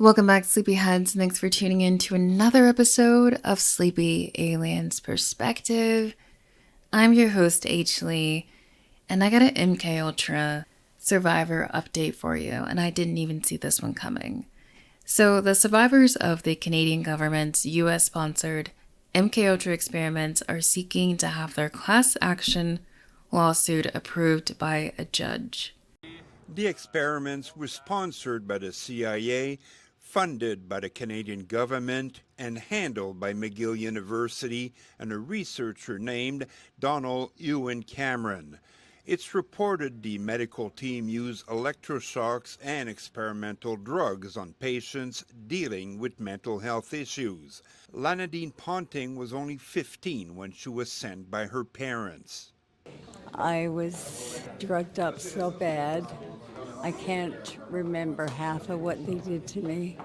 Welcome back, Sleepyheads. Thanks for tuning in to another episode of Sleepy Aliens Perspective. I'm your host, H. Lee, and I got an MK Ultra survivor update for you, and I didn't even see this one coming. So the survivors of the Canadian government's US-sponsored MK Ultra experiments are seeking to have their class action lawsuit approved by a judge. The experiments were sponsored by the CIA, funded by the Canadian government, and handled by McGill University and a researcher named Donald Ewan Cameron. It's reported the medical team used electroshocks and experimental drugs on patients dealing with mental health issues. Lanadine Ponting was only 15 when she was sent by her parents. I was drugged up so bad, I can't remember half of what they did to me.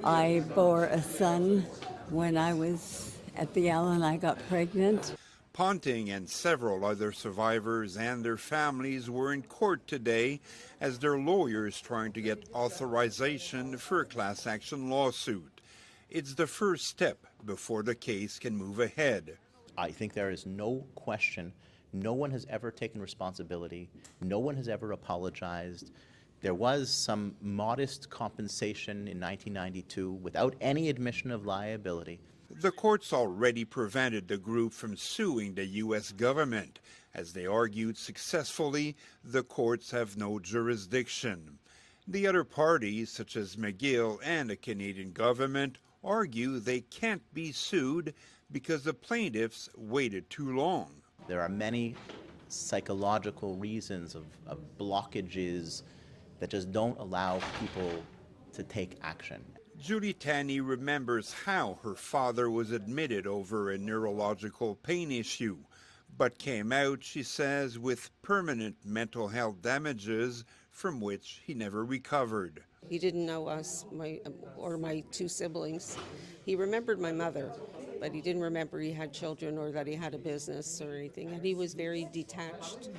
I bore a son when I was at the Allen. I got pregnant. Ponting and several other survivors and their families were in court today as their lawyers trying to get authorization for a class action lawsuit. It's the first step before the case can move ahead. I think there is no question. No one has ever taken responsibility. No one has ever apologized. There was some modest compensation in 1992 without any admission of liability. The courts already prevented the group from suing the U.S. government. As they argued successfully, the courts have no jurisdiction. The other parties, such as McGill and the Canadian government, argue they can't be sued because the plaintiffs waited too long. There are many psychological reasons of blockages that just don't allow people to take action. Julie Tanney remembers how her father was admitted over a neurological pain issue, but came out, she says, with permanent mental health damages from which he never recovered. He didn't know us, my two siblings. He remembered my mother, but he didn't remember he had children or that he had a business or anything. And he was very detached.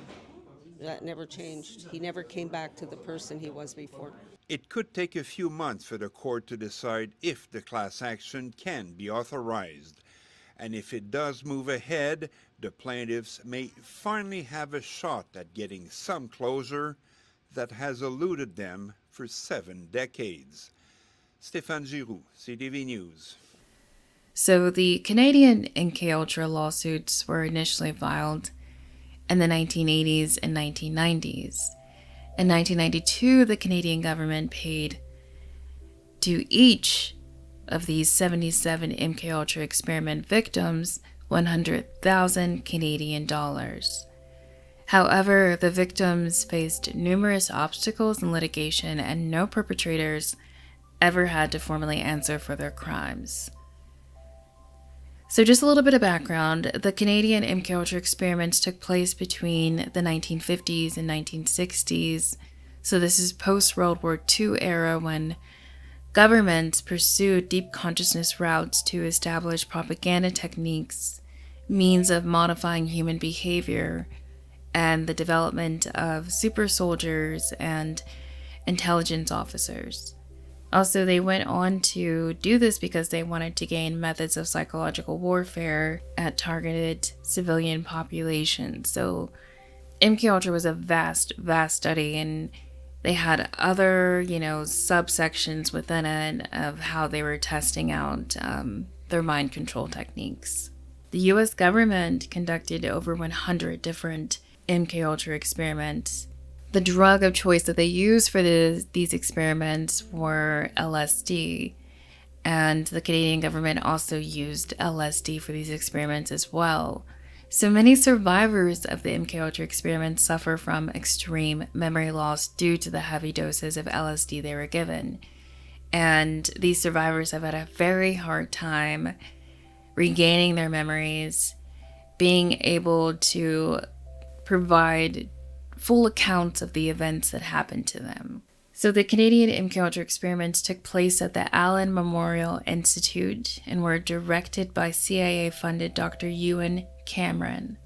That never changed. He never came back to the person he was before. It could take a few months for the court to decide if the class action can be authorized. And if it does move ahead, the plaintiffs may finally have a shot at getting some closure that has eluded them for 7 decades. Stéphane Giroux, CTV News. So the Canadian MK Ultra lawsuits were initially filed in the 1980s and 1990s. In 1992, the Canadian government paid to each of these 77 MK Ultra experiment victims 100,000 Canadian dollars. However, the victims faced numerous obstacles in litigation, and no perpetrators ever had to formally answer for their crimes. So just a little bit of background, the Canadian MK Ultra experiments took place between the 1950s and 1960s. So this is post-World War II era when governments pursued deep consciousness routes to establish propaganda techniques, means of modifying human behavior, and the development of super soldiers and intelligence officers. Also, they went on to do this because they wanted to gain methods of psychological warfare at targeted civilian populations. So MK Ultra was a vast study, and they had other, subsections within it of how they were testing out their mind control techniques. The US government conducted over 100 different MK Ultra experiments. The drug of choice that they used for these experiments were LSD, and the Canadian government also used LSD for these experiments as well. So many survivors of the MK Ultra experiments suffer from extreme memory loss due to the heavy doses of LSD they were given. And these survivors have had a very hard time regaining their memories, being able to provide full accounts of the events that happened to them. So the Canadian MK Ultra experiments took place at the Allen Memorial Institute and were directed by CIA-funded Dr. Ewan Cameron.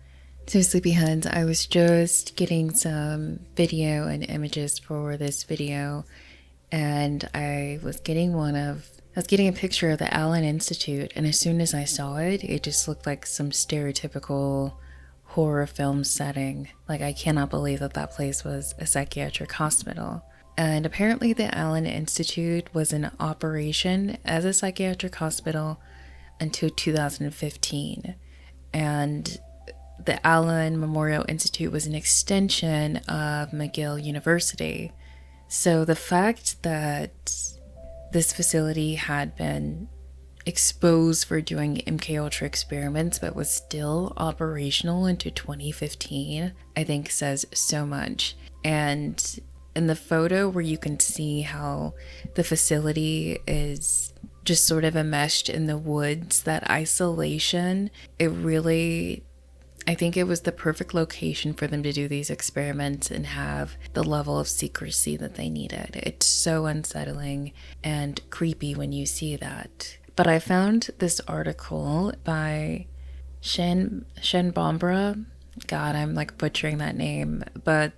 So Sleepyheads, I was just getting some video and images for this video, and I was getting a picture of the Allen Institute, and as soon as I saw it, it just looked like some stereotypical horror film setting. Like, I cannot believe that that place was a psychiatric hospital. And apparently the Allen Institute was in operation as a psychiatric hospital until 2015. And the Allen Memorial Institute was an extension of McGill University. So the fact that this facility had been exposed for doing MK Ultra experiments but was still operational into 2015, I think says so much. And in the photo where you can see how the facility is just sort of enmeshed in the woods, that isolation, I think it was the perfect location for them to do these experiments and have the level of secrecy that they needed. It's so unsettling and creepy when you see that. But I found this article by Bombra. God, I'm like butchering that name. But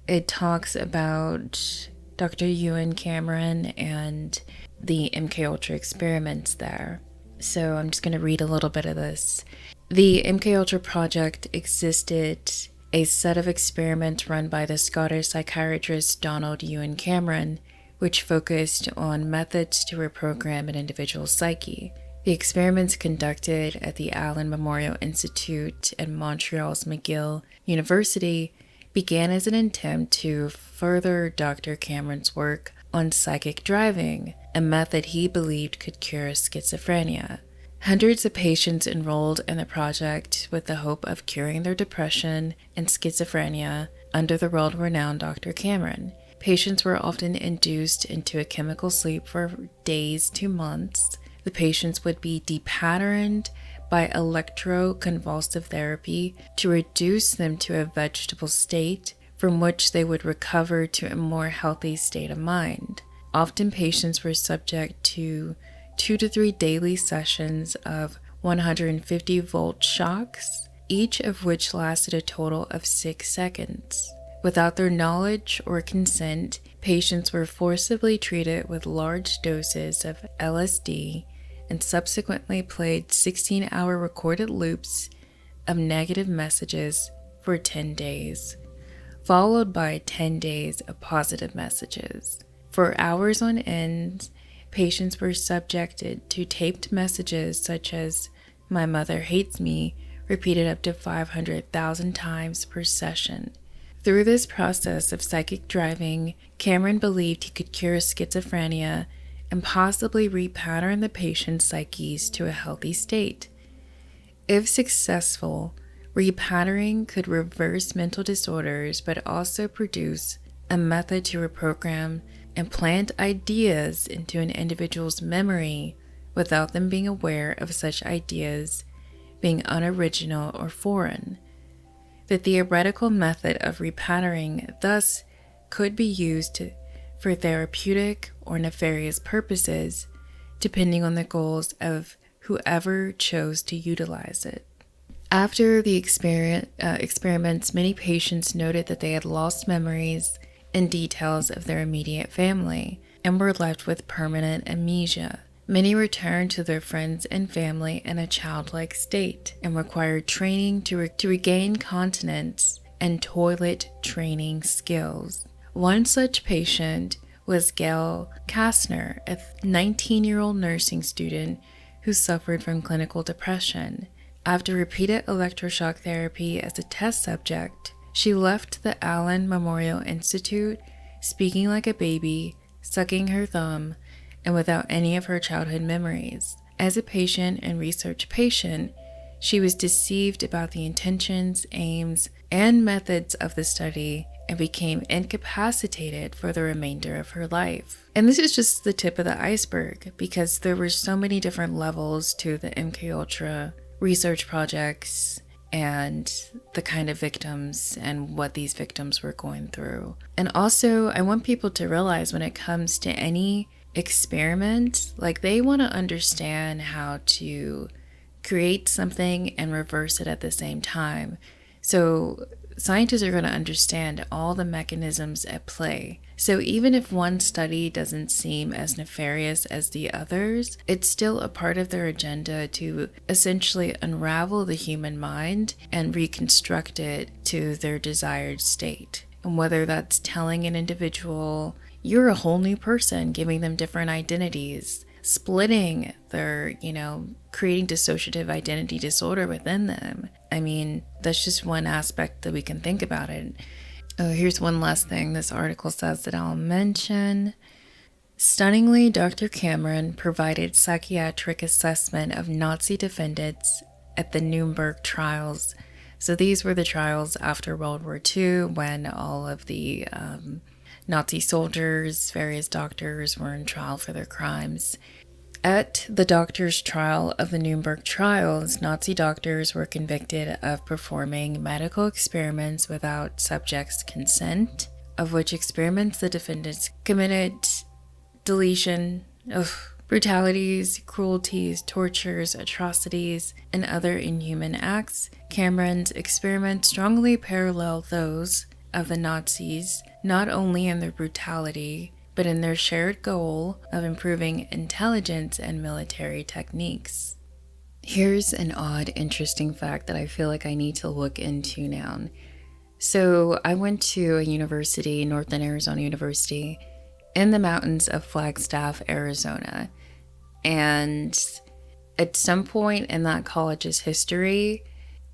it talks about Dr. Ewan Cameron and the MK Ultra experiments there. So I'm just going to read a little bit of this. The MK Ultra project existed a set of experiments run by the Scottish psychiatrist Donald Ewan Cameron, which focused on methods to reprogram an individual's psyche. The experiments conducted at the Allen Memorial Institute and Montreal's McGill University began as an attempt to further Dr. Cameron's work on psychic driving, a method he believed could cure schizophrenia. Hundreds of patients enrolled in the project with the hope of curing their depression and schizophrenia under the world-renowned Dr. Cameron. Patients were often induced into a chemical sleep for days to months. The patients would be depatterned by electroconvulsive therapy to reduce them to a vegetable state from which they would recover to a more healthy state of mind. Often patients were subject to 2 to 3 daily sessions of 150-volt shocks, each of which lasted a total of 6 seconds. Without their knowledge or consent, patients were forcibly treated with large doses of LSD and subsequently played 16-hour recorded loops of negative messages for 10 days, followed by 10 days of positive messages. For hours on end, patients were subjected to taped messages such as, "My mother hates me," repeated up to 500,000 times per session. Through this process of psychic driving, Cameron believed he could cure schizophrenia and possibly repattern the patient's psyches to a healthy state. If successful, repatterning could reverse mental disorders but also produce a method to reprogram and plant ideas into an individual's memory without them being aware of such ideas being unoriginal or foreign. The theoretical method of repatterning thus could be used for therapeutic or nefarious purposes, depending on the goals of whoever chose to utilize it. After the experiments, many patients noted that they had lost memories and details of their immediate family and were left with permanent amnesia. Many returned to their friends and family in a childlike state and required training to regain continence and toilet training skills. One such patient was Gail Kastner, a 19-year-old nursing student who suffered from clinical depression. After repeated electroshock therapy as a test subject, she left the Allen Memorial Institute speaking like a baby, sucking her thumb, and without any of her childhood memories. As a patient and research patient, she was deceived about the intentions, aims, and methods of the study and became incapacitated for the remainder of her life. And this is just the tip of the iceberg, because there were so many different levels to the MKUltra research projects and the kind of victims and what these victims were going through. And also, I want people to realize when it comes to any experiment, like, they want to understand how to create something and reverse it at the same time. So scientists are going to understand all the mechanisms at play. So even if one study doesn't seem as nefarious as the others, it's still a part of their agenda to essentially unravel the human mind and reconstruct it to their desired state. And whether that's telling an individual, you're a whole new person, giving them different identities, splitting their, creating dissociative identity disorder within them. I mean, that's just one aspect that we can think about it. Oh, here's one last thing this article says that I'll mention. Stunningly, Dr. Cameron provided psychiatric assessment of Nazi defendants at the Nuremberg trials. So these were the trials after World War II when all of the Nazi soldiers, various doctors were in trial for their crimes. At the doctors' trial of the Nuremberg trials, Nazi doctors were convicted of performing medical experiments without subjects' consent, of which experiments the defendants committed deletion, brutalities, cruelties, tortures, atrocities, and other inhuman acts. Cameron's experiments strongly parallel those of the Nazis, not only in their brutality, but in their shared goal of improving intelligence and military techniques. Here's an odd, interesting fact that I feel like I need to look into now. So I went to a university, Northern Arizona University, in the mountains of Flagstaff, Arizona. And at some point in that college's history,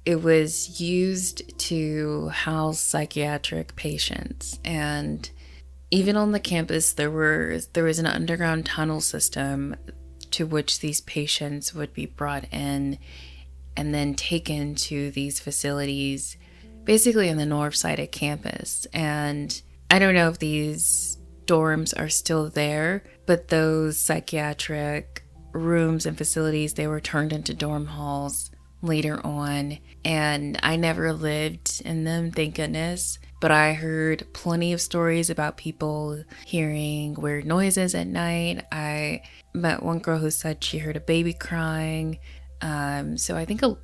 it was used to house psychiatric patients. And even on the campus, there was an underground tunnel system to which these patients would be brought in and then taken to these facilities, basically on the north side of campus. And I don't know if these dorms are still there, but those psychiatric rooms and facilities, they were turned into dorm halls later on. And I never lived in them, thank goodness. But I heard plenty of stories about people hearing weird noises at night. I met one girl who said she heard a baby crying. So I think a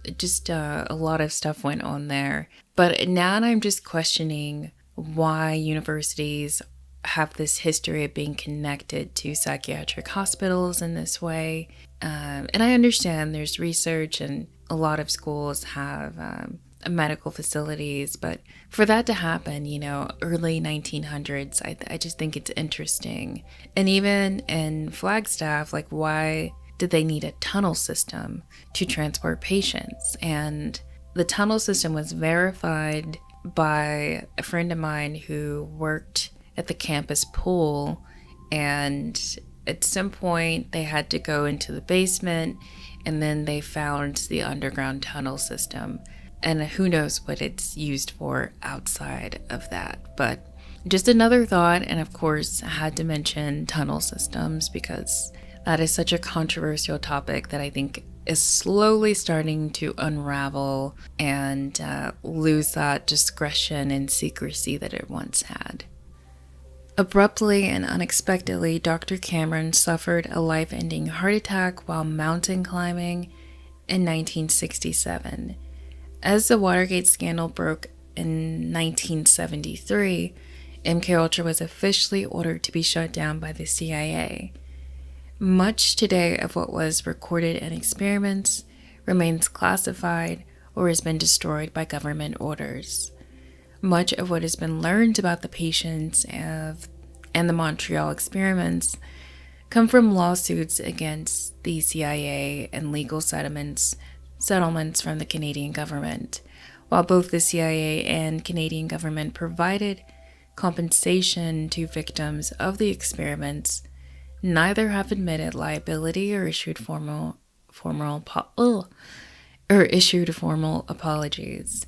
lot of stuff went on there. But now I'm just questioning why universities have this history of being connected to psychiatric hospitals in this way. And I understand there's research and a lot of schools have medical facilities, but for that to happen, early 1900s, I just think it's interesting. And even in Flagstaff, like, why did they need a tunnel system to transport patients? And the tunnel system was verified by a friend of mine who worked at the campus pool, and at some point they had to go into the basement, and then they found the underground tunnel system. And who knows what it's used for outside of that. But just another thought, and of course I had to mention tunnel systems because that is such a controversial topic that I think is slowly starting to unravel and lose that discretion and secrecy that it once had. Abruptly and unexpectedly, Dr. Cameron suffered a life-ending heart attack while mountain climbing in 1967. As the Watergate scandal broke in 1973, MKUltra was officially ordered to be shut down by the CIA. Much today of what was recorded in experiments remains classified or has been destroyed by government orders. Much of what has been learned about the patients and the Montreal experiments come from lawsuits against the CIA and legal settlements from the Canadian government. While both the CIA and Canadian government provided compensation to victims of the experiments, neither have admitted liability or issued formal apologies.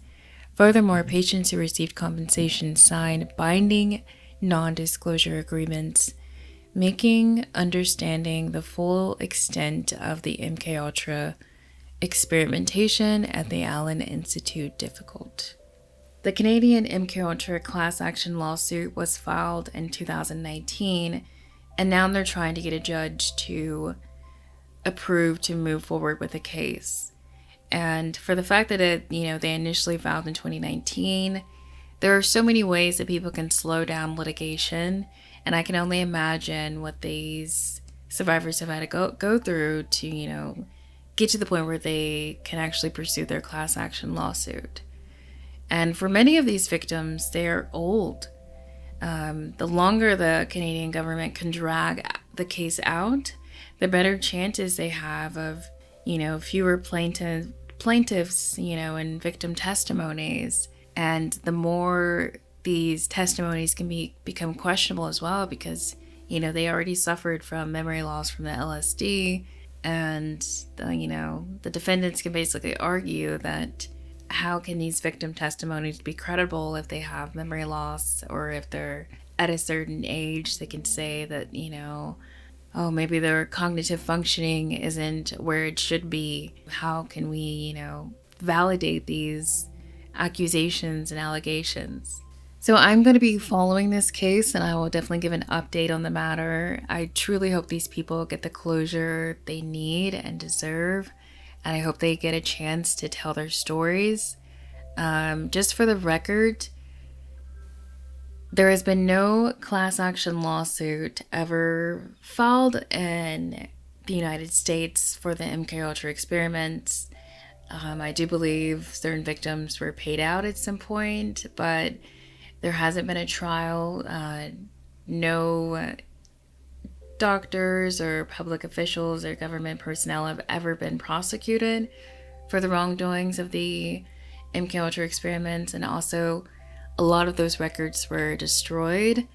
Furthermore, patients who received compensation signed binding non-disclosure agreements, making understanding the full extent of the MKUltra experimentation at the Allen Institute difficult. The Canadian MKUltra class action lawsuit was filed in 2019, and now they're trying to get a judge to approve to move forward with the case. And for the fact that they initially filed in 2019, There are so many ways that people can slow down litigation, and I can only imagine what these survivors have had to go through to, get to the point where they can actually pursue their class action lawsuit. And for many of these victims, they're old. The longer the Canadian government can drag the case out, the better chances they have of, fewer plaintiffs, and victim testimonies. And the more these testimonies can become questionable as well, because, they already suffered from memory loss from the LSD. And, the defendants can basically argue that how can these victim testimonies be credible if they have memory loss, or if they're at a certain age, they can say that, oh, maybe their cognitive functioning isn't where it should be. How can we, validate these accusations and allegations? So I'm going to be following this case, and I will definitely give an update on the matter. I truly hope these people get the closure they need and deserve, and I hope they get a chance to tell their stories. Just for the record, there has been no class action lawsuit ever filed in the United States for the MKUltra experiments. I do believe certain victims were paid out at some point, but there hasn't been a trial. No doctors or public officials or government personnel have ever been prosecuted for the wrongdoings of the MKUltra experiments, and also a lot of those records were destroyed.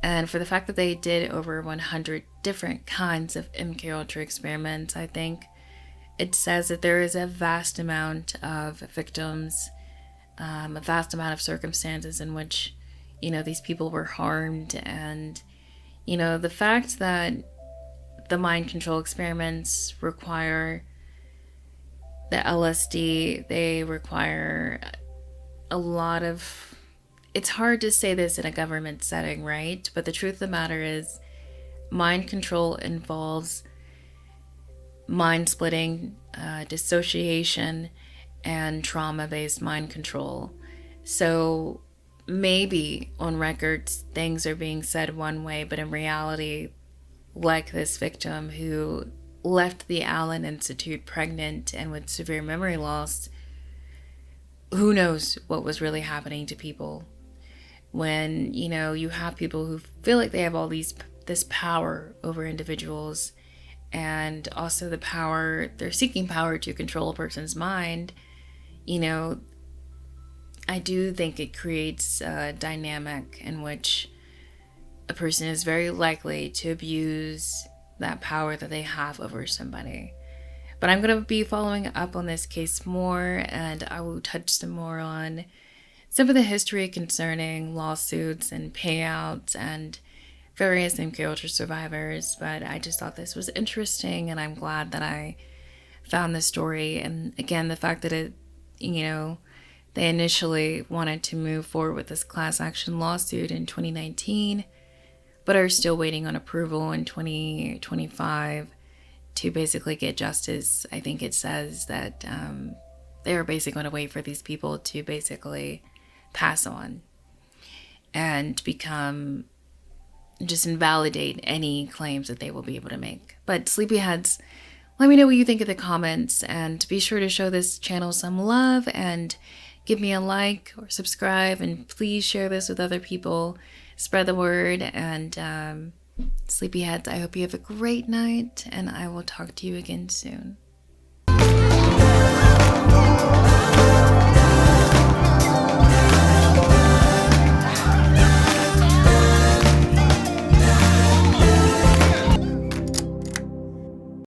And for the fact that they did over 100 different kinds of MKUltra experiments, I think it says that there is a vast amount of victims, a vast amount of circumstances in which, these people were harmed. And, the fact that the mind control experiments require the LSD, they require a lot of... It's hard to say this in a government setting, right? But the truth of the matter is, mind control involves mind splitting, dissociation, and trauma-based mind control. So maybe on records things are being said one way, but in reality, like this victim who left the Allen Institute pregnant and with severe memory loss, who knows what was really happening to people when, you have people who feel like they have all this power over individuals, and also the power, they're seeking power to control a person's mind. I do think it creates a dynamic in which a person is very likely to abuse that power that they have over somebody. But I'm going to be following up on this case more, and I will touch some more on some of the history concerning lawsuits and payouts and various MKUltra survivors. But I just thought this was interesting, and I'm glad that I found this story. And again, the fact that it, they initially wanted to move forward with this class action lawsuit in 2019, but are still waiting on approval in 2025 to basically get justice. I think it says that they are basically going to wait for these people to basically pass on and just invalidate any claims that they will be able to make. But Sleepyheads, let me know what you think in the comments, and be sure to show this channel some love and give me a like or subscribe, and please share this with other people. Spread the word, and Sleepyheads, I hope you have a great night, and I will talk to you again soon.